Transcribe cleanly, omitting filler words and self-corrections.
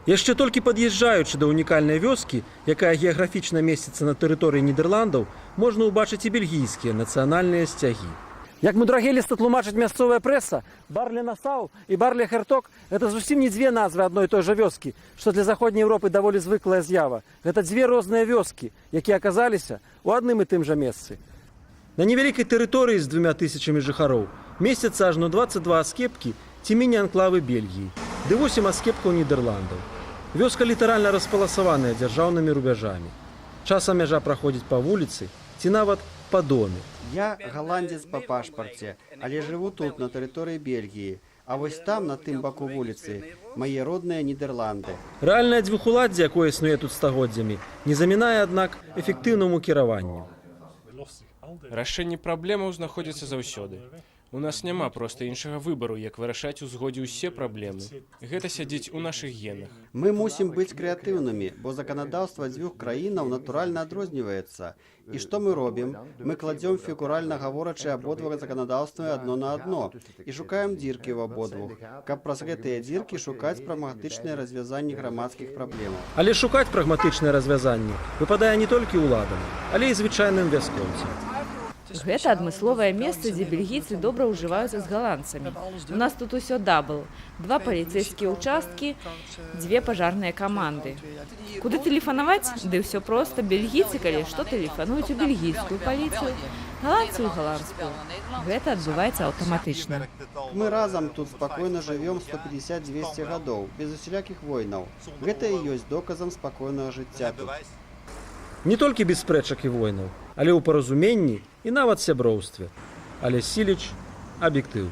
Яшчэ толькі пад'язджаючы да ўнікальнай вёскі, якая геаграфічна месціцца на тэрыторыі Нідерландаў, можна ўбачыць і бельгійскія нацыянальныя сцягі. Як мудрагеліста тлумачыць мясцовая прэса, Барле-Насау і Барле-Херток – гэта зусім не дзве назвы адной і той жа вёскі, што для заходняй Еўропы даволі звыклая з'ява. Гэта дзве розныя вёскі, якія аказаліся ў адным і тым жа месцы. На невялікай тэрыторыі з 2000 жыхароў месцяцца ажно 22 аскепкі ці міні-анклавы Бельгіі, ды 8 аскепкаў Нідерландаў. Вёска літаральна распаласаваная дзяржаўнымі рубяжамі. Часам мяжа праходзіць па вуліцы ці нават па доме. Я галандзец па пашпарце, але жыву тут, на тэрыторыі Бельгіі. А вось там, на тым баку вуліцы, мае родныя Нідерланды. Рэальнае дзвюхуладдзе, якое існуе тут стагоддзямі, не замінае, аднак, эфектыўнаму кіраванню. Рашэнне праблемаў знаходзіцца заўсёды. У нас няма проста іншага выбару, як вырашаць у згодзе ўсе праблемы. Гэта сядзіць у нашых генах. Мы мусім быць крэатыўнымі, бо заканадаўства дзвюх краінаў натуральна адрозніваецца. І што мы робім? Мы кладзём фігуральна гаворачы абодва заканадаўствы адно на адно і шукаем дзіркі ў абодвух, каб праз гэтыя дзіркі шукаць прагматычныя развязанні грамадскіх праблемаў. Але шукаць прагматычнае развязанне выпадае не толькі ўладам, але і звычайным вяскоўцам. Гэта адмысловае месца, дзе бельгійцы добра ўжываюцца з галандцамі. У нас тут усё дабл. 2 паліцэйскія ўчасткі, 2 пажарныя каманды. Куды тэлефанаваць? Ды ўсё проста. Бельгійцы, калі што, тэлефануюць у бельгійскую паліцыю, галандцы ў галандскую. Гэта адбываецца аўтаматычна. Мы разам тут спакойна жывём 150-200 гадоў, без усялякіх войнаў. Гэта і ёсць доказам спакойнага жыцця тут. Не толькі без спрэчак і войнаў, але ў паразуменні і нават сяброўстве. Але Сіліч – аб'ектыў.